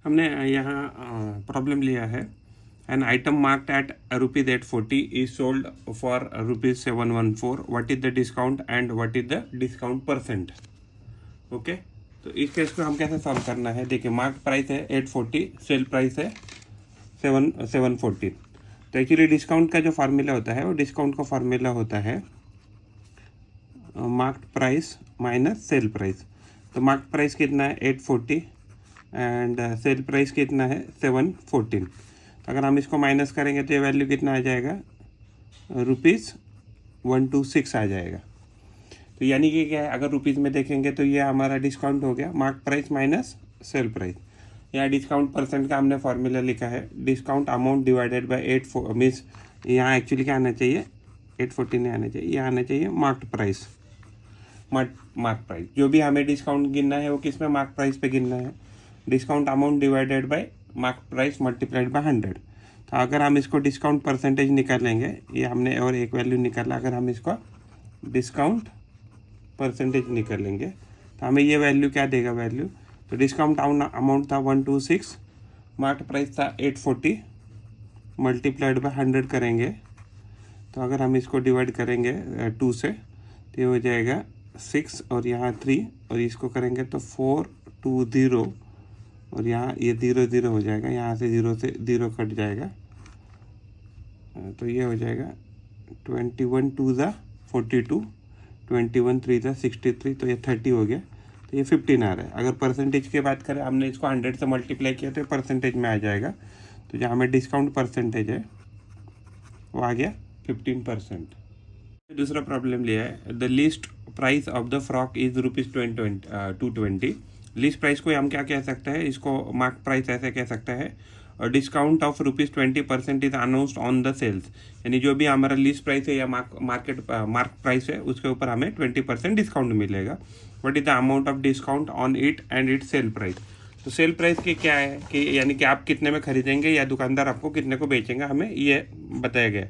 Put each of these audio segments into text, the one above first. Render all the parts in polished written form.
हमने यहाँ प्रॉब्लम लिया है an item marked at ₹840 is sold for ₹714. What is the discount and what is the discount percent. Okay, तो इस case को हम कैसे सॉल्व करना है. देखिए, मार्क प्राइस है 840, सेल प्राइस है 714. तो एक्चुअली डिस्काउंट का जो फार्मूला होता है वो डिस्काउंट का फार्मूला होता है marked price minus sale price. तो मार्क प्राइस कितना है 840 एंड सेल प्राइस कितना है 714. तो अगर हम इसको माइनस करेंगे तो ये वैल्यू कितना आ जाएगा, ₹126 आ जाएगा. तो यानी कि क्या है, अगर रुपीज़ में देखेंगे तो ये हमारा डिस्काउंट हो गया mark price minus sale price. यहाँ डिस्काउंट परसेंट का हमने फार्मूला लिखा है, discount amount divided by 8 means यहाँ एक्चुअली क्या आना चाहिए, 840 नहीं आना चाहिए, यहाँ आना चाहिए मार्क्ड प्राइस. मार्क प्राइस जो भी हमें डिस्काउंट गिनना है वो किस में, मार्क प्राइस पे गिनना है. Discount amount divided by mark price multiplied by 100. तो अगर हम इसको डिस्काउंट परसेंटेज निकालेंगे, ये हमने और एक वैल्यू निकाला, अगर हम इसको डिस्काउंट परसेंटेज निकालेंगे तो हमें ये वैल्यू क्या देगा वैल्यू. तो डिस्काउंट अमाउंट था 126, मार्क प्राइस था 840, मल्टीप्लाइड बाय 100 करेंगे. तो अगर हम इसको डिवाइड करेंगे 2 से तो ये हो जाएगा 6 और यहाँ 3 और इसको करेंगे तो 420 और यहाँ ये 0 हो जाएगा, यहाँ से 0 कट जाएगा. तो ये हो जाएगा 21 2 ज़ा 42, 21 3 ज़ा 63, तो ये 30 हो गया. तो ये 15 आ रहा है. अगर परसेंटेज की बात करें, हमने इसको 100 से मल्टीप्लाई किया तो ये परसेंटेज में आ जाएगा. तो जहाँ हमें डिस्काउंट परसेंटेज है वो आ गया 15%. दूसरा प्रॉब्लम लिया है, the least price of the frock is ₹220. Least price को हम क्या कह सकते हैं, इसको मार्क प्राइस ऐसे कह सकते हैं. और discount of ₹20% is announced on the sales. यानी जो भी हमारा लीस्ट प्राइस है या मार्क प्राइस है उसके ऊपर हमें 20% डिस्काउंट मिलेगा. What is the amount of discount on it and it sale price. तो सेल प्राइस की क्या है कि यानी कि आप कितने में खरीदेंगे या दुकानदार आपको कितने को बेचेंगे, हमें ये बताया गया.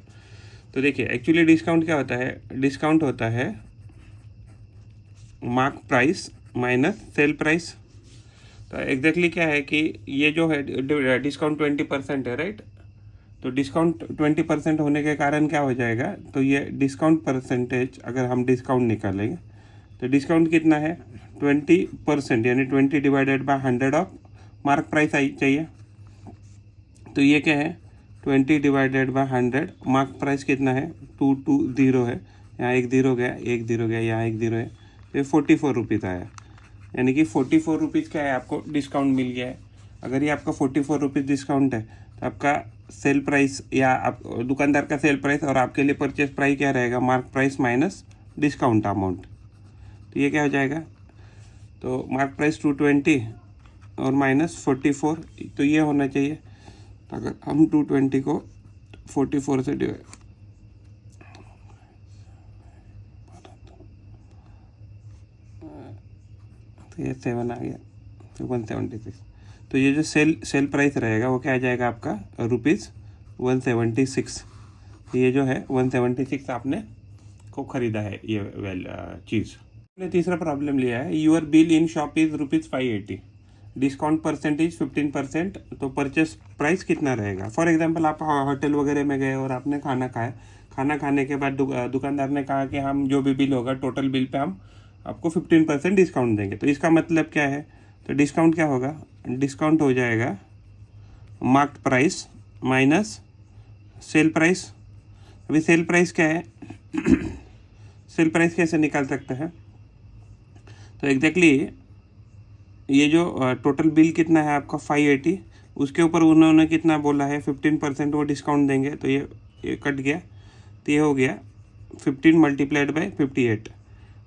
तो देखिए, एक्चुअली डिस्काउंट क्या होता है, डिस्काउंट होता है mark price minus sale price. तो एग्जैक्टली क्या है कि ये जो है डिस्काउंट 20% है, राइट. तो डिस्काउंट 20% होने के कारण क्या हो जाएगा, तो ये डिस्काउंट परसेंटेज अगर हम डिस्काउंट निकालेंगे तो डिस्काउंट कितना है 20%, यानी 20 divided by 100 of mark price I चाहिए. तो ये क्या है 20 डिवाइडेड बाय 100, मार्क प्राइस कितना है 220 है, यहाँ 1 0 गया, 1 0 गया, यहाँ 1 0 है. तो ये 44 रुपीज़ आया. यानी कि 44 रुपीज़ क्या है, आपको डिस्काउंट मिल गया है. अगर ये आपका 44 रुपीज़ डिस्काउंट है तो आपका सेल प्राइस या आप दुकानदार का सेल प्राइस और आपके लिए परचेज प्राइस क्या रहेगा, mark price minus discount amount. तो ये क्या हो जाएगा, तो मार्क प्राइस 220 और माइनस 44, तो ये होना चाहिए. तो अगर हम 220 को 44 से डिवाइड, तो ये 7 आ गया, तो 176. तो ये जो सेल प्राइस रहेगा वो क्या आ जाएगा आपका ₹176. तो ये जो है 176 आपने को ख़रीदा है ये चीज़. हमने तीसरा प्रॉब्लम लिया है, your bill in shop is ₹580, discount percentage 15%. तो परचेस प्राइस कितना रहेगा. फॉर एग्जांपल आप होटल वगैरह में गए और आपने खाना खाया, खाना खाने के बाद दुकानदार ने कहा कि हम जो भी बिल होगा टोटल बिल पे हम आपको 15% डिस्काउंट देंगे. तो इसका मतलब क्या है, तो डिस्काउंट क्या होगा, डिस्काउंट हो जाएगा marked price minus sale price. अभी सेल प्राइस क्या है सेल प्राइस कैसे निकाल सकते हैं. तो एग्जैक्टली ये जो टोटल बिल कितना है आपका 580, उसके ऊपर उन्होंने कितना बोला है 15% वो डिस्काउंट देंगे. तो ये कट गया, तो ये हो गया 15 मल्टीप्लाइड बाय 58.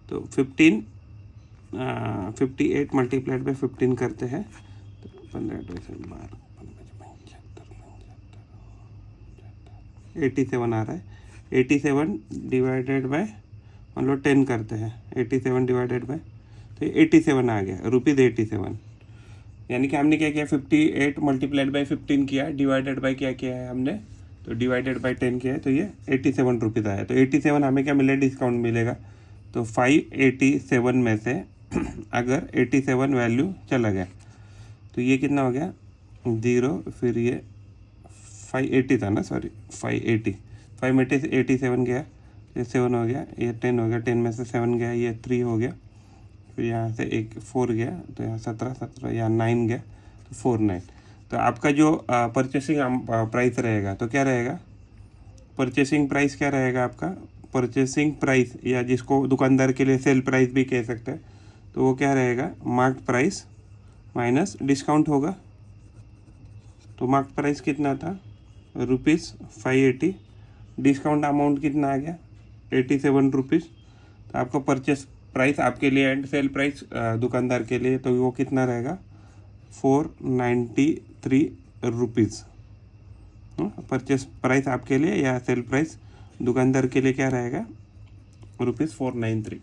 तो 58 मल्टीप्लाइड बाय 15 करते हैं तो 15 87 आ रहा है. 87 डिवाइडेड बाय मान लो 10 करते हैं, 87 डिवाइडेड बाय, तो 87 आ गया ₹87. यानी कि हमने क्या किया 58 मल्टीप्लाइड बाय 15 किया, डिवाइडेड बाय क्या किया है हमने, तो डिवाइडेड बाय 10 किया है, तो ये 87 रुपीज़ आया. तो 87 हमें क्या मिलेगा, डिस्काउंट मिलेगा. तो 587 में से अगर 87 वैल्यू चला गया तो ये कितना हो गया 0, फिर ये 580 था ना, सॉरी 580, 580 से 87 गया, ये 7 हो गया, ये 10 हो गया, 10 में से 7 गया, ये 3 हो गया, फिर यहाँ से एक 4 गया, तो यहाँ 17, यहाँ 9 गया, तो 49। तो आपका जो परचेसिंग प्राइस रहेगा तो क्या रहेगा, परचेसिंग प्राइस क्या रहेगा आपका, परचेसिंग प्राइस या जिसको दुकानदार के लिए सेल प्राइस भी कह सकते हैं, तो वो क्या रहेगा, मार्क प्राइस माइनस डिस्काउंट होगा। तो मार्क प्राइस कितना था, ₹580, डिस्काउंट अमाउंट कितना आ गया, 87 रुपीज़। तो आपका परचेस प्राइस आपके लिए एंड सेल प्राइस दुकानदार के लिए, तो वो कितना रहेगा, 493 रुपीज़। परचेस प्राइस आपके लिए या सेल प्राइस दुकानदार के लिए क्या रहेगा, ₹493।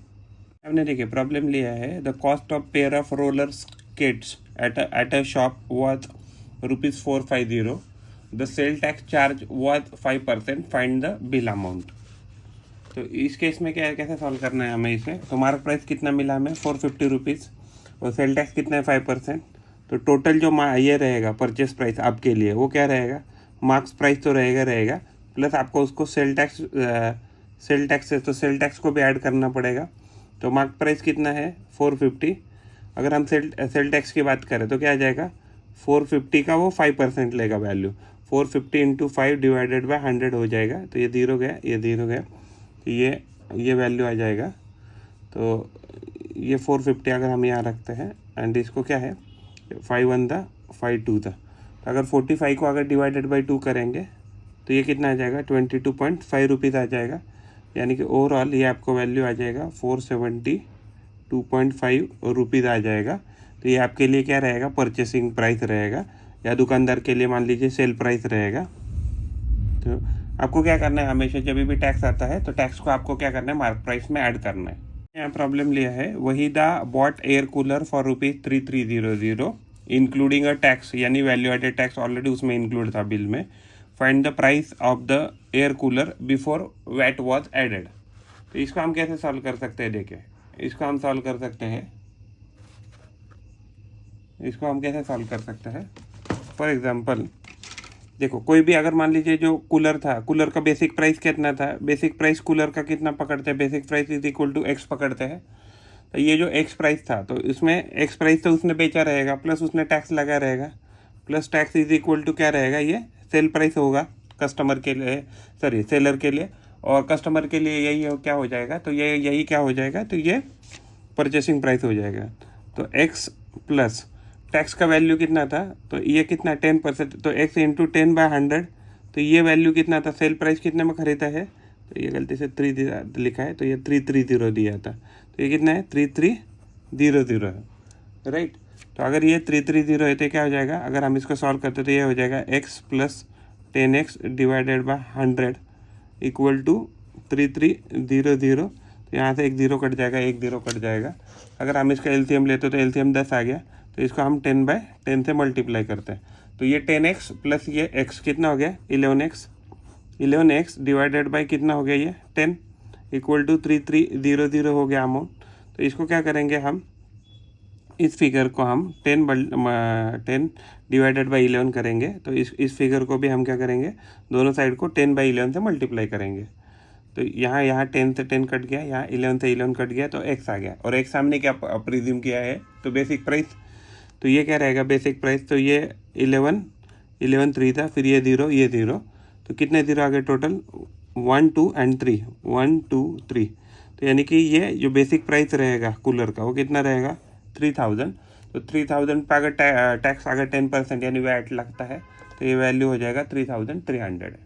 हमने देखिए प्रॉब्लम लिया है, the cost of pair of roller skates at a shop was ₹450, the sale tax charge was 5%, find the bill amount. तो इस केस में क्या है, कैसे सॉल्व करना है हमें इसे, तो मार्क प्राइस कितना मिला हमें, 450 रुपीज़, और सेल टैक्स कितना है 5%। तो टोटल जो ये रहेगा परचेस प्राइस आपके लिए, वो क्या रहेगा, मार्क्स प्राइस तो रहेगा प्लस आपको उसको सेल टैक्स है, तो सेल टैक्स को भी ऐड करना पड़ेगा। तो मार्क प्राइस कितना है 450, अगर हम सेल टैक्स की बात करें तो क्या आ जाएगा, 450 का वो 5% लेगा वैल्यू, 450 इंटू 5 डिवाइडेड बाय 100 हो जाएगा। तो ये 0 गया, ये 0 गया, तो ये वैल्यू आ जाएगा। तो ये 450 अगर हम यहाँ रखते हैं एंड इसको क्या है 5 1 था 5 2 था, तो अगर 45 को अगर डिवाइडेड बाई 2 करेंगे तो ये कितना आ जाएगा 22.5 रुपीज़ आ जाएगा। यानी कि ओवरऑल ये आपको वैल्यू आ जाएगा 472.5 रुपीज़ आ जाएगा। तो ये आपके लिए क्या रहेगा, परचेसिंग प्राइस रहेगा, या दुकानदार के लिए मान लीजिए सेल प्राइस रहेगा। तो आपको क्या करना है, हमेशा जब भी टैक्स आता है तो टैक्स को आपको क्या करना है, मार्क प्राइस में ऐड करना है। यहाँ प्रॉब्लम लिया है, Waheeda bought air cooler for ₹3300 including a tax, यानी वैल्यू एडेड टैक्स ऑलरेडी उसमें इंक्लूड था बिल में। Find the price of the air cooler before VAT was added. तो इसको हम कैसे सॉल्व कर सकते हैं, देखिए इसको हम सॉल्व कर सकते हैं, इसको हम कैसे सॉल्व कर सकते हैं। फॉर एग्जांपल देखो, कोई भी अगर मान लीजिए जो कूलर था, कूलर का बेसिक प्राइस कितना था, बेसिक प्राइस कूलर का कितना पकड़ते हैं, basic price is equal to x पकड़ते हैं। तो ये जो एक्स प्राइस था, तो इसमें एक्स प्राइस तो उसने बेचा रहेगा, प्लस उसने टैक्स लगा रहेगा, plus tax is equal to क्या रहेगा, ये सेल प्राइस होगा कस्टमर के लिए, सॉरी सेलर के लिए, और कस्टमर के लिए यही क्या हो जाएगा, तो ये यही क्या हो जाएगा, तो ये परचेसिंग प्राइस हो जाएगा। तो एक्स प्लस टैक्स का वैल्यू कितना था, तो ये कितना 10%, तो एक्स इंटू 10/100, तो ये वैल्यू कितना था, सेल प्राइस कितने में खरीदा है, तो ये गलती से 3 लिखा है, तो ये 330 दिया था, तो ये कितना है 3300 है, राइट। तो अगर ये 330 है तो क्या हो जाएगा, अगर हम इसको सॉल्व करते तो ये हो जाएगा x plus 10x divided by 100 equal to 3300। तो यहाँ से एक जीरो कट जाएगा, एक जीरो कट जाएगा। अगर हम इसका एलसीएम लेते तो एलसीएम 10 आ गया, तो इसको हम 10/10 से मल्टीप्लाई करते हैं, तो ये 10x प्लस ये x कितना हो गया 11x डिवाइडेड बाई कितना हो गया ये 10 इक्वल टू 3300 हो गया अमाउंट। तो इसको क्या करेंगे हम, इस फिगर को हम 10 डिवाइडेड बाई 11 करेंगे, तो इस फिगर को भी हम क्या करेंगे, दोनों साइड को 10/11 से मल्टीप्लाई करेंगे। तो यहाँ 10 से 10 कट गया, यहाँ 11 से 11 कट गया, तो x आ गया, और x हमने क्या प्रिज्यूम किया है, तो बेसिक प्राइस। तो ये क्या रहेगा बेसिक प्राइस, तो ये 11 3 था, फिर ये 0, तो कितने जीरो आ गए टोटल 1 2 एंड 3, 1 2 3। तो यानी कि ये जो बेसिक प्राइस रहेगा कूलर का वो कितना रहेगा 3000। तो 3000 पर अगर टैक्स अगर 10% यानी वैट लगता है, तो ये वैल्यू हो जाएगा 3300।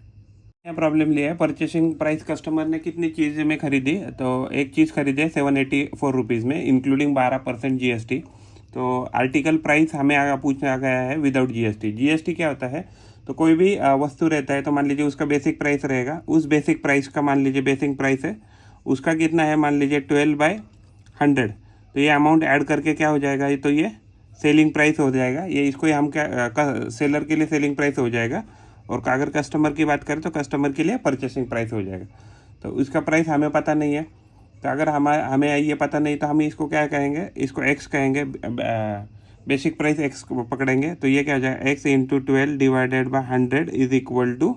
यहाँ प्रॉब्लम लिया है, परचेसिंग प्राइस कस्टमर ने कितनी चीज़ में खरीदी, तो एक चीज़ खरीदे 784 रुपीज़ में इंक्लूडिंग 12% GST। तो आर्टिकल प्राइस हमें पूछना गया है विदाउट GST। GST क्या होता है, तो कोई भी वस्तु रहता है, तो मान लीजिए उसका बेसिक प्राइस रहेगा, उस बेसिक प्राइस का मान लीजिए बेसिक प्राइस है उसका कितना है, मान लीजिए 12/100। तो ये अमाउंट ऐड करके क्या हो जाएगा, तो ये सेलिंग प्राइस हो जाएगा, ये इसको हम क्या सेलर के लिए सेलिंग प्राइस हो जाएगा, और अगर कस्टमर की बात करें तो कस्टमर के लिए परचेसिंग प्राइस हो जाएगा। तो उसका प्राइस हमें पता नहीं है, तो अगर हमें ये पता नहीं तो हम इसको क्या कहेंगे, इसको एक्स कहेंगे बेसिक प्राइस एक्स पकड़ेंगे तो ये क्या हो जाएगा, x into 12 divided by 100 is equal to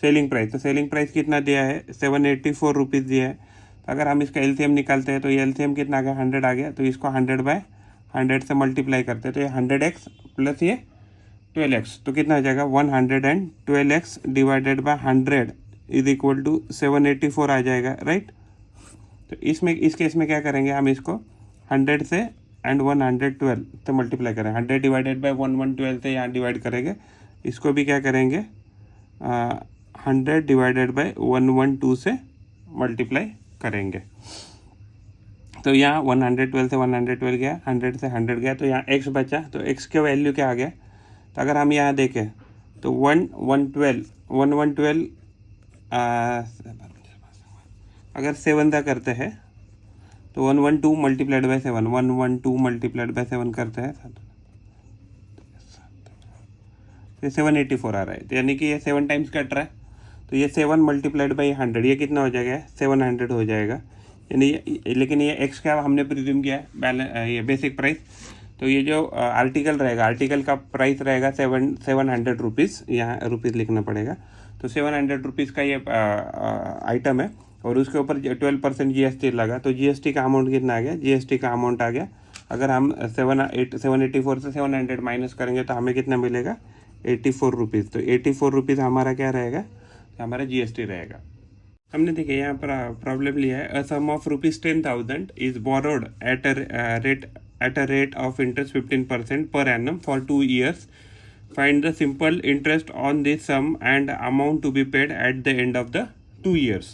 selling price. तो सेलिंग प्राइस कितना दिया है, 784 रुपीज़ दिया है। तो अगर हम इसका एलसीएम निकालते हैं तो ये एलसीएम कितना आ गया, 100 आ गया। तो इसको 100/100 से मल्टीप्लाई करते हैं तो ये 100x प्लस ये 12x, तो कितना हो जाएगा 112x divided by 100 is equal to 784 आ जाएगा, राइट। तो इसमें इस केस में क्या करेंगे, हम इसको 100 से एंड 112 से मल्टीप्लाई करें। 100 डिवाइडेड बाय 112 से यहाँ डिवाइड करेंगे। इसको भी क्या करेंगे 100 डिवाइडेड बाय 112 से मल्टीप्लाई करेंगे। तो यहाँ 112 से 112 गया, 100 से 100 गया, तो यहाँ x बचा। तो x के वैल्यू क्या आ गया, तो अगर हम यहाँ देखें तो 112 अगर 7 का करते हैं तो 112 मल्टीप्लाइड बाय 7, 112 मल्टीप्लाइड बाय 7 करते हैं तो 784 आ रहा है। तो यानी कि ये 7 टाइम्स कट रहा है। तो ये 7 मल्टीप्लाइड बाई 100 ये कितना हो जाएगा, 700 हो जाएगा। यानी लेकिन ये एक्स का हमने प्रिज्यूम किया है ये बेसिक प्राइस। तो ये जो आर्टिकल रहेगा, आर्टिकल का प्राइस रहेगा 700 रुपीज़, यहाँ रुपीज़ लिखना पड़ेगा। तो 700 रुपीज़ का ये आइटम है और उसके ऊपर 12% GST लगा। तो GST का अमाउंट कितना आ गया, GST का अमाउंट आ गया, अगर हम 784 से 700 माइनस करेंगे तो हमें कितना मिलेगा, 84 रुपीज़। तो 84 रुपीज़ हमारा क्या रहेगा, हमारा GST रहेगा। हमने देखिए यहाँ पर प्रॉब्लम लिया है, a sum of ₹10,000 is borrowed at a rate of interest 15% per annum for 2 years. Find the simple interest on this sum and amount to be paid at the end of the 2 years.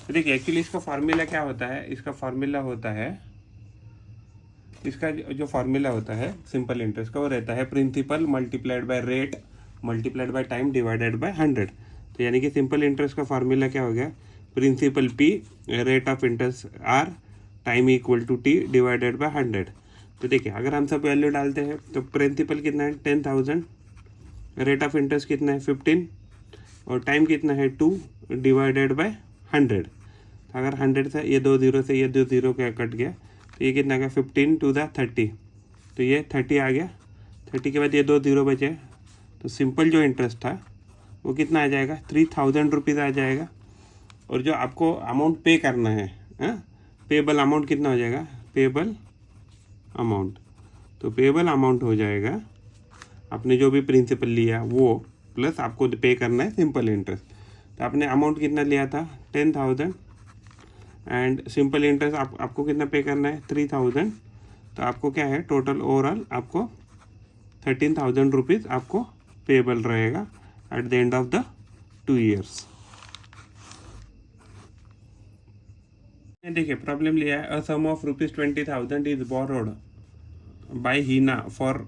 तो देखिए actually इसका formula क्या होता है, इसका formula होता है, इसका जो फार्मूला होता है सिंपल इंटरेस्ट का वो रहता है principal multiplied by rate multiplied by time divided by 100। तो यानी कि सिंपल इंटरेस्ट का फार्मूला क्या हो गया, principal P, rate of interest R, time equal to T divided by 100। तो देखिए अगर हम सब वैल्यू डालते हैं तो प्रिंसिपल कितना है 10,000, रेट ऑफ इंटरेस्ट कितना है 15 और टाइम कितना है 2 डिवाइडेड बाय 100। तो अगर 100 से ये 2 0 से ये 2 0 क्या कट गया तो ये कितना गया 15 टू द 30, तो ये 30 आ गया। 30 के बाद ये 2 0 बचे, तो सिंपल जो इंटरेस्ट था वो कितना आ जाएगा 3,000 रुपीज़ आ जाएगा। और जो आपको अमाउंट पे करना है पेबल अमाउंट कितना हो जाएगा, पेबल अमाउंट, तो पेबल अमाउंट हो जाएगा आपने जो भी प्रिंसिपल लिया वो प्लस आपको पे करना है सिंपल इंटरेस्ट। तो आपने अमाउंट कितना लिया था 10,000 एंड सिंपल इंटरेस्ट आपको कितना पे करना है 3,000। तो आपको क्या है टोटल ओवरऑल आपको 13,000 रुपीज़ आपको पेबल रहेगा at the end of the 2 years। देखिए प्रॉब्लम लिया है, a sum of ₹20,000 is borrowed by Heena for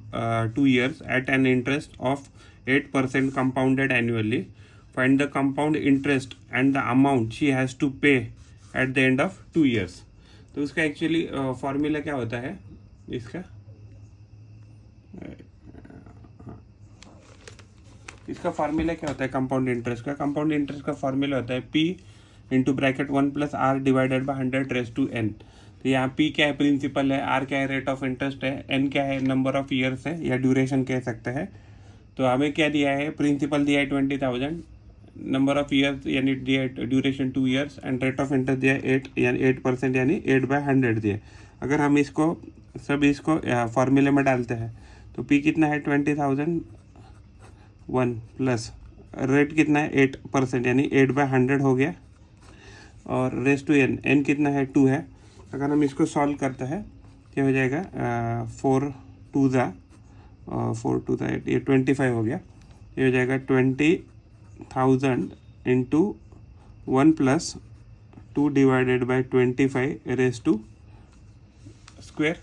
2 years at an interest of 8% compounded annually. Find the compound interest and the amount she has to pay at the end of 2 years। तो उसका actually formula क्या होता है, इसका formula क्या होता है compound interest का। कंपाउंड इंटरेस्ट का फार्मूला होता है P into bracket 1 + R divided by 100 raise to n। तो यहाँ P क्या है प्रिंसिपल है, R क्या है रेट ऑफ इंटरेस्ट है, n क्या है नंबर ऑफ ईयर्स है या ड्यूरेशन कह सकते हैं। तो हमें क्या दिया है, प्रिंसिपल दिया है 20,000, नंबर ऑफ ईयर्स यानी दिया है duration 2 years and rate of interest दिया है 8% यानी 8/100 दिया है। अगर हम इसको फार्मूले में डालते हैं तो P कितना है 20,000 1 प्लस रेट कितना है 8% यानी 8/100 हो गया और रेस टू n कितना है 2 है। अगर हम इसको सॉल्व करते हैं क्या हो जाएगा 4 2 ज़ा ये 25 हो गया। ये हो जाएगा 20,000 into 1 + 2 divided by 25 raise to square.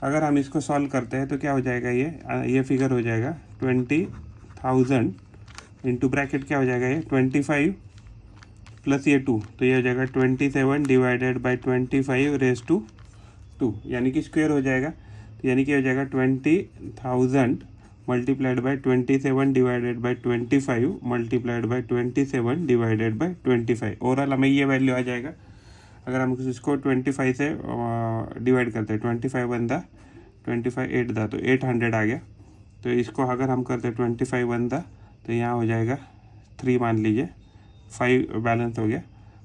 अगर हम इसको सॉल्व करते हैं तो क्या हो जाएगा, ये फिगर हो जाएगा 20,000 इंटू ब्रैकेट क्या हो जाएगा ये 25 प्लस ये 2, तो ये हो जाएगा 27 डिवाइडेड बाई 25 रेस टू 2 यानी कि स्क्वेयर हो जाएगा। तो यानी कि हो जाएगा 20,000 multiplied by 27 divided by 25 multiplied by 27 divided by 25। Overall हमें ये वैल्यू आ जाएगा। अगर हम इसको 25 से डिवाइड करते हैं 25 × 25 8 दा तो 800 आ गया। तो इसको अगर हम करते 25 1 दा तो यहाँ हो जाएगा 3 मान लीजिए, 5 बैलेंस हो गया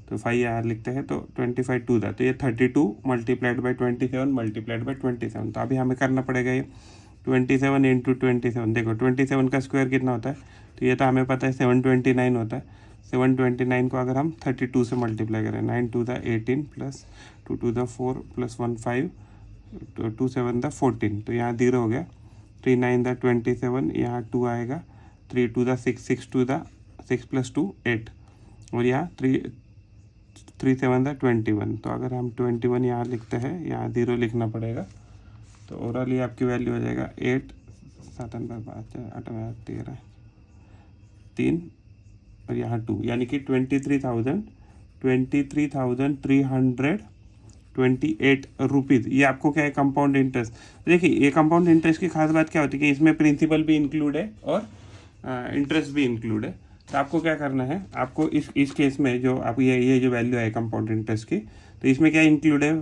तो 5 यहाँ लिखते हैं। तो 25 2 दा तो ये 32 मल्टीप्लाइड बाई 27 मल्टीप्लाइड बाई 27। तो अभी हमें करना पड़ेगा ये 27 इंटू 27। देखो 27 का स्क्वायर कितना होता है, तो ये तो हमें पता है 729 होता है। 729 को अगर हम 32 से मल्टीप्लाई करें, 9 2 दा 18 प्लस 2 2 दा 4 प्लस 1 5 2 7 दा 14। तो यहाँ 0 हो गया। 3 9 दा 27, यहाँ 2 आएगा। 3 2 दा 6 6 2 दा 6 प्लस 2 8 और यहाँ 3 7 दा 21। तो अगर हम 21 यहाँ लिखते हैं, यहाँ 0 लिखना पड़ेगा। तो ओवरऑल ये आपकी वैल्यू हो जाएगा 8 7 5 8 13 3 और यहाँ 2, यानी कि 23,328 रुपीज़। ये आपको क्या है, कंपाउंड इंटरेस्ट। देखिए ये कंपाउंड इंटरेस्ट की खास बात क्या होती है कि इसमें प्रिंसिपल भी इंक्लूड है और इंटरेस्ट भी इंक्लूड है। तो आपको क्या करना है, आपको इस केस में जो आप ये जो वैल्यू है कंपाउंड इंटरेस्ट की, तो इसमें क्या इंक्लूड है,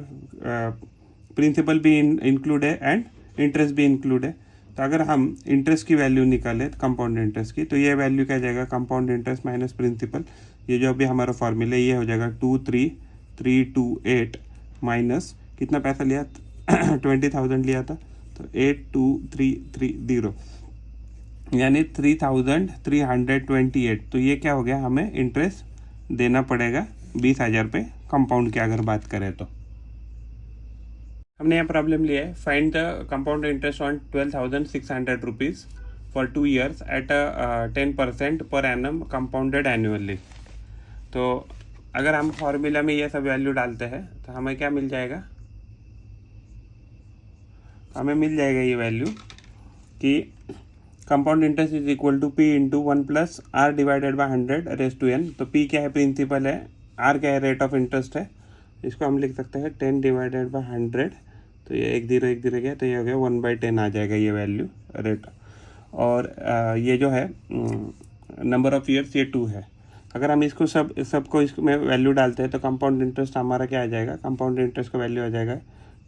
प्रिंसिपल भी इंक्लूड है एंड इंटरेस्ट भी इंक्लूड है। तो अगर हम इंटरेस्ट की वैल्यू निकालें कंपाउंड इंटरेस्ट की, तो ये वैल्यू क्या जाएगा, कंपाउंड इंटरेस्ट माइनस प्रिंसिपल। ये जो अभी हमारा फॉर्मूला ये हो जाएगा 23,328 माइनस कितना पैसा लिया 20,000 लिया था, तो 82,330 यानी 3,328। तो ये क्या हो गया, हमें इंटरेस्ट देना पड़ेगा 20,000 पे कंपाउंड की अगर बात करें तो। हमने यहाँ प्रॉब्लम लिया है, find the compound interest on 12,600 rupees for 2 years at 10% per annum compounded annually. तो अगर हम फॉर्मूला में ये सब वैल्यू डालते हैं तो हमें क्या मिल जाएगा, हमें मिल जाएगा ये वैल्यू कि compound interest is equal to P into 1 plus R divided by 100 raise to n। तो पी क्या है, प्रिंसिपल है, आर क्या है, रेट ऑफ इंटरेस्ट है। इसको हम लिख सकते हैं 10 डिवाइडेड बाई 100। तो ये 1 0 1 0 गया, तो ये हो गया 1/10 आ जाएगा ये वैल्यू रेट। और ये जो है नंबर ऑफ ईयर्स ये 2 है। अगर हम इसको सबको इसमें वैल्यू डालते हैं तो कंपाउंड इंटरेस्ट हमारा क्या आ जाएगा, कंपाउंड इंटरेस्ट का वैल्यू आ जाएगा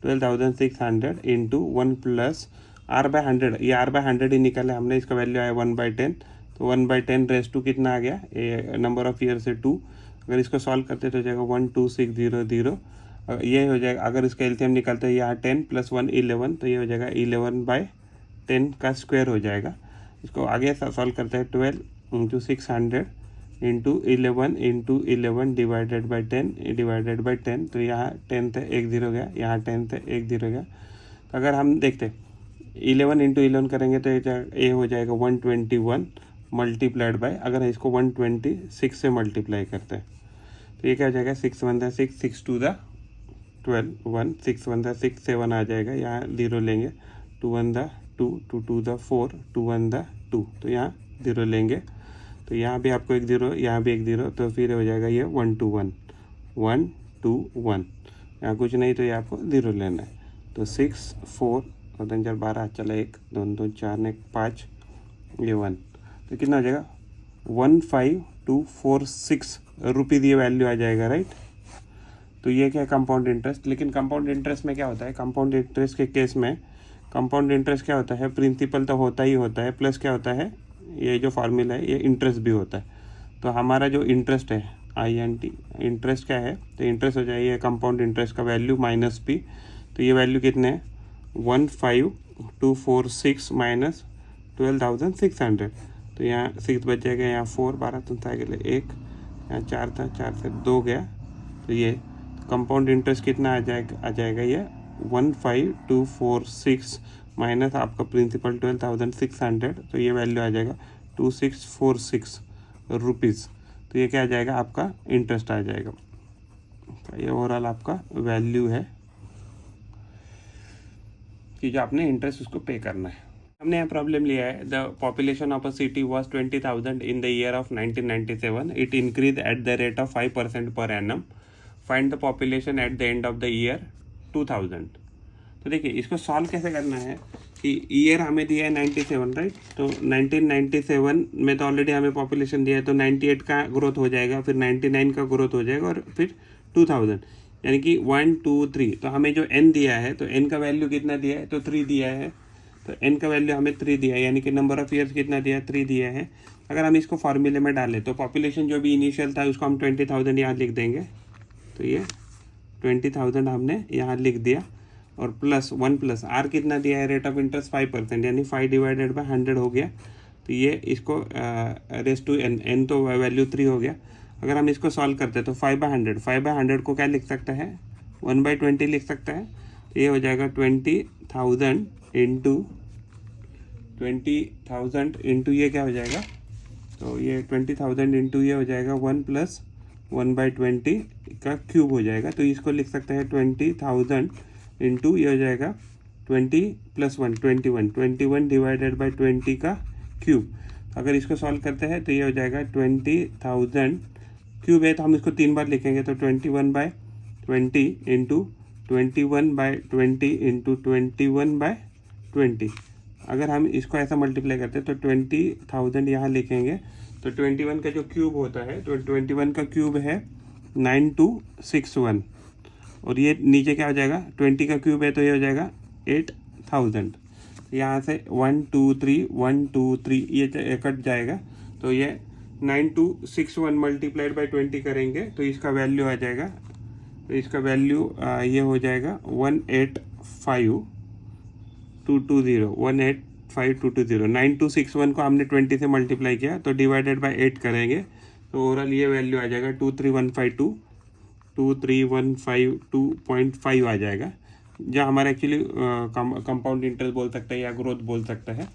12,600 इंटू 1 प्लस आर बाय 100। ये आर बाय 100 ही निकाला हमने, इसका वैल्यू आया 1/10। तो 1/10 रेज़ टू कितना आ गया, ये नंबर ऑफ ईयर से 2। अगर इसको सॉल्व करते तो हो जाएगा 12600। ये हो जाएगा, अगर इसका एलसीएम निकालते हैं यहाँ 10 प्लस 1 11, तो ये हो जाएगा 11/10 का स्क्वायर हो जाएगा। इसको आगे सॉल्व करते हैं 12 इंटू 600 इंटू 11 डिवाइडेड बाई 10। तो यहाँ 10 थे 1 0 गया, यहाँ 10 थे 1 0 गया। तो अगर हम देखते 11 इंटू 11 करेंगे तो ये हो जाएगा 121 मल्टीप्लाइड बाय, अगर इसको 126 से मल्टीप्लाई करते हैं तो ये क्या हो जाएगा 6 1 दा 6 6 2 दा 12 1 6 1 दा 6 7 आ जाएगा, यहाँ 0 लेंगे, 2 1 दा 2 2 2 दा 4 2 1 दा 2, तो यहाँ 0 लेंगे। तो यहाँ भी आपको 1 0, यहाँ भी 1 0, तो फिर हो जाएगा ये 1 2 1 1 2 1, यहाँ कुछ नहीं तो ये आपको 0 लेना है। तो 6 4 और 2 4 12 चला 1 2 2 4 1 5 ये 1, तो कितना हो जाएगा 15,246 रुपीज़ ये वैल्यू आ जाएगा, राइट। तो ये क्या है कंपाउंड इंटरेस्ट। लेकिन कंपाउंड इंटरेस्ट में क्या होता है, कंपाउंड इंटरेस्ट के केस में कंपाउंड इंटरेस्ट क्या होता है, प्रिंसिपल तो होता ही होता है, प्लस क्या होता है, ये जो फार्मूला है ये इंटरेस्ट भी होता है। तो हमारा जो इंटरेस्ट है INT इंटरेस्ट क्या है, तो इंटरेस्ट हो जाएगा कंपाउंड इंटरेस्ट का वैल्यू माइनस पी। तो ये वैल्यू कितने हैं 15,246 माइनस 12,600। तो यहाँ 6 बच जाएगा, यहाँ 4 12 तो था 1, यहाँ 4 था 4 से 2 गया। तो ये कंपाउंड इंटरेस्ट कितना आ जाएगा ये 15,246 माइनस आपका प्रिंसिपल 12,600। तो ये वैल्यू आ जाएगा 2646 रुपीज़। तो ये क्या आ जाएगा, आपका इंटरेस्ट आ जाएगा। तो ये ओवरऑल आपका वैल्यू है कि जो आपने इंटरेस्ट उसको पे करना है। हमने यहाँ प्रॉब्लम लिया है, the population of a city was 20,000 in the year of 1997। It increase at the rate of 5% per annum. Find the population at the end of the year 2000। तो देखिए इसको सॉल्व कैसे करना है कि ईयर हमें दिया है 97, राइट। तो 1997 में तो ऑलरेडी हमें पॉपुलेशन दिया है, तो 98 का ग्रोथ हो जाएगा, फिर 99 का ग्रोथ हो जाएगा और फिर 2000, यानी कि 1 2 3। तो हमें जो n दिया है तो n का वैल्यू कितना दिया है, तो 3 दिया है। तो n का वैल्यू हमें 3 दिया है, यानी कि नंबर ऑफ ईयर्स कितना दिया है, 3 दिया है। अगर हम इसको फॉर्मूले में डालें तो पॉपुलेशन जो भी इनिशियल था उसको हम 20,000 यहाँ लिख देंगे। तो ये 20,000 हमने यहाँ लिख दिया, और प्लस 1 प्लस आर कितना दिया है, रेट ऑफ इंटरेस्ट 5%, यानी 5 डिवाइडेड बाय 100 हो गया। तो ये इसको रेस टू n तो वैल्यू 3 हो गया। अगर हम इसको सॉल्व करते हैं तो 5/100 को क्या लिख सकता है, 1/20 लिख सकता है। तो ये हो जाएगा 20,000 इंटू ये क्या हो जाएगा, तो ये 20,000 इंटू ये हो जाएगा 1 प्लस 1/20 का क्यूब हो जाएगा। तो इसको लिख सकते हैं 20,000 इंटू ये हो जाएगा 20 प्लस 1 21 डिवाइडेड बाई 20 का क्यूब। अगर इसको सॉल्व करते हैं तो ये हो जाएगा 20,000 क्यूब है तो हम इसको 3 बार लिखेंगे। तो 21/20 इंटू 21/20 इंटू 21/20। अगर हम इसको ऐसा मल्टीप्लाई करते हैं तो 20,000 यहाँ लिखेंगे। तो 21 का जो क्यूब होता है, तो 21 का क्यूब है 9261, और ये नीचे क्या हो जाएगा, 20 का क्यूब है तो ये हो जाएगा 8,000। यहाँ से 1 2 3 ये कट जाएगा। तो ये 9261 मल्टीप्लाइड बाई 20 करेंगे तो इसका वैल्यू आ जाएगा, तो इसका वैल्यू ये हो जाएगा 185,220। 9261 को हमने 20 से मल्टीप्लाई किया तो डिवाइडेड बाई 8 करेंगे तो ओवरऑल ये वैल्यू आ जाएगा 23,152.5 आ जाएगा, जो हमारा एक्चुअली कंपाउंड इंटरेस्ट बोल सकते हैं या ग्रोथ बोल सकते हैं।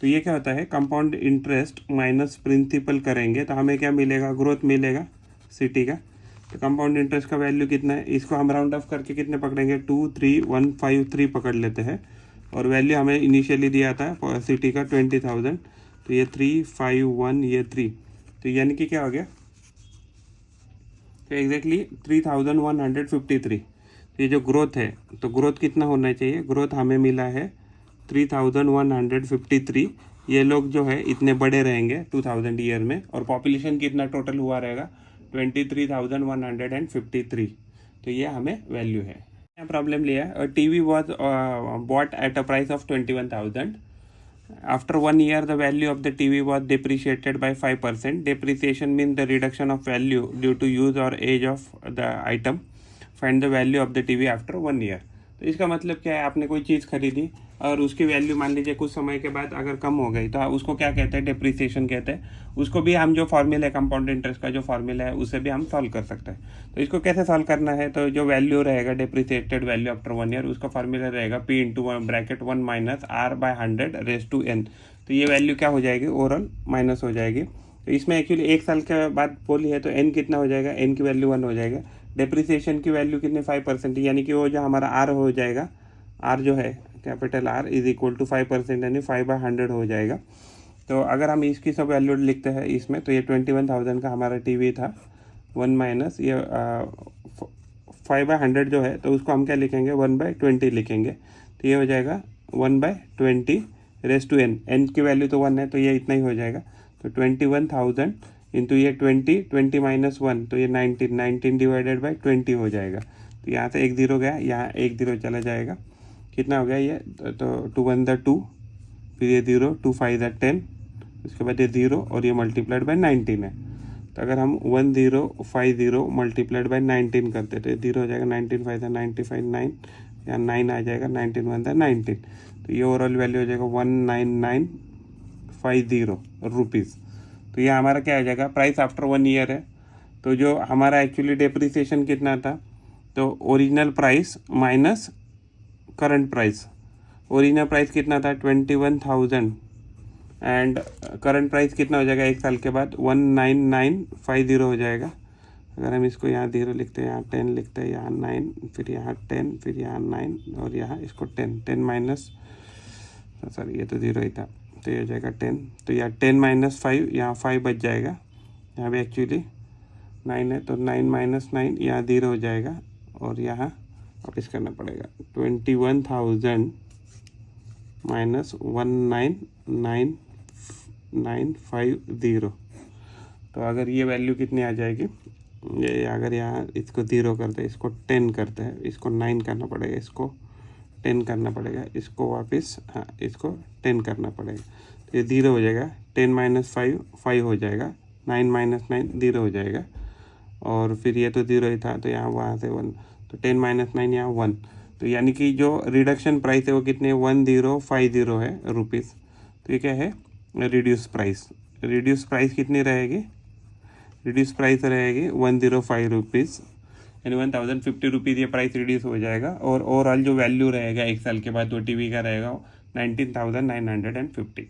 तो ये क्या होता है, कंपाउंड इंटरेस्ट माइनस प्रिंसिपल करेंगे तो हमें क्या मिलेगा, ग्रोथ मिलेगा सिटी का। तो कंपाउंड इंटरेस्ट का वैल्यू कितना है, इसको हम राउंड ऑफ करके कितने पकड़ेंगे, 23,153 पकड़ लेते हैं, और वैल्यू हमें इनिशियली दिया था सिटी का 20,000। तो ये 351 ये 3, तो यानी कि क्या हो गया, तो एग्जैक्टली 3,153। तो ये जो ग्रोथ है, तो ग्रोथ कितना होना चाहिए, ग्रोथ हमें मिला है 3,153। ये लोग जो है इतने बड़े रहेंगे 2000 ईयर में, और पॉपुलेशन कितना टोटल हुआ रहेगा 23,153। तो ये हमें वैल्यू है। प्रॉब्लम लिया है, TV was bought at a price of 21,000। After 1 year, the value of the TV was depreciated by 5%. Depreciation means the reduction of value due to use or age of the item. Find the value of the TV after 1 year. तो इसका मतलब क्या है, आपने कोई चीज़ खरीदी और उसकी वैल्यू मान लीजिए कुछ समय के बाद अगर कम हो गई तो उसको क्या कहते हैं, डेप्रिसिएशन कहते हैं। उसको भी हम जो फॉर्मूला है कंपाउंड इंटरेस्ट का जो फॉर्मूला है उससे भी हम सॉल्व कर सकते हैं। तो इसको कैसे सॉल्व करना है, तो जो वैल्यू रहेगा डेप्रिसिएटेड वैल्यू आफ्टर 1 ईयर, उसका फॉर्मूला रहेगा P into bracket 1 minus R/100 raise to n। तो ये वैल्यू क्या हो जाएगी, ओवरऑल माइनस हो जाएगी। तो इसमें एक्चुअली 1 साल के बाद बोली है तो n कितना हो जाएगा, n की वैल्यू 1 हो जाएगा। डेप्रिसिएशन की वैल्यू कितने 5%, यानी कि वो जो हमारा R हो जाएगा, R जो है capital R is equal to 5%, यानी 5/100 हो जाएगा। तो अगर हम इसकी सब वैल्यू लिखते हैं इसमें, तो ये 21,000 का हमारा टीवी था, 1 माइनस ये 5/100 जो है, तो उसको हम क्या लिखेंगे, 1/20 लिखेंगे। तो ये हो जाएगा 1/20 रेस टू n, n की वैल्यू तो 1 है तो ये इतना ही हो जाएगा। तो 21,000 इंटू ये 20 माइनस 1 तो ये 19 डिवाइडेड बाई 20 हो जाएगा। तो यहाँ से 1 0 गया, यहाँ 1 0 चला जाएगा, कितना हो गया ये, तो 2 1 2, फिर ये 0, 2 5 10, उसके बाद ये 0 और ये मल्टीप्लाइड बाई 19 है। तो अगर हम 1050 मल्टीप्लाइड बाई 19 करते तो ये 0 हो जाएगा, 19 5 95 9, यहाँ 9 आ जाएगा, 19 1 19। तो ये ओवरऑल वैल्यू हो जाएगा 19950 रुपीज़। तो ये हमारा क्या हो जाएगा, प्राइस आफ्टर 1 ईयर है। तो जो हमारा एक्चुअली डेप्रिसिएशन कितना था, तो original price minus current price. Original price कितना था 21,000 एंड करंट प्राइस कितना हो जाएगा 1 साल के बाद 19950 हो जाएगा। अगर हम इसको यहाँ 0 लिखते हैं, यहाँ 10 लिखते हैं, यहाँ 9, फिर यहाँ 10, फिर यहाँ 9 और यहाँ इसको 10 माइनस, सॉरी ये तो 0 ही था, तो ये हो जाएगा 10। तो यहाँ 10 माइनस 5, यहाँ 5 बच जाएगा, यहाँ भी एक्चुअली 9 है तो 9 माइनस 9 यहाँ 0 हो जाएगा, और यहाँ वापस करना पड़ेगा 21,000 माइनस 19950। तो अगर ये वैल्यू कितनी आ जाएगी, ये अगर यहाँ इसको 0 करते हैं, इसको 10 करते हैं, इसको 9 करना पड़ेगा, इसको 10 करना पड़ेगा, इसको वापस हाँ इसको 10 करना पड़ेगा, तो ये 0 हो जाएगा। 10 माइनस 5 5 हो जाएगा, 9 माइनस 9 0 हो जाएगा, और फिर ये तो 0 ही था तो यहाँ वहाँ से 1, तो 10 माइनस 9 यहाँ 1, तो यानी कि जो रिडक्शन प्राइस है वो कितने 1050 है रुपीज़। तो ये क्या है रिड्यूस प्राइस। रिड्यूस प्राइस कितनी रहेगी, रिड्यूस प्राइस रहेगी 105 रुपीज़, यानी 1050 रुपीज़ ये प्राइस रिड्यूस हो जाएगा। और ओवरऑल जो वैल्यू रहेगा 1 साल के बाद वो टीवी का रहेगा 19,950।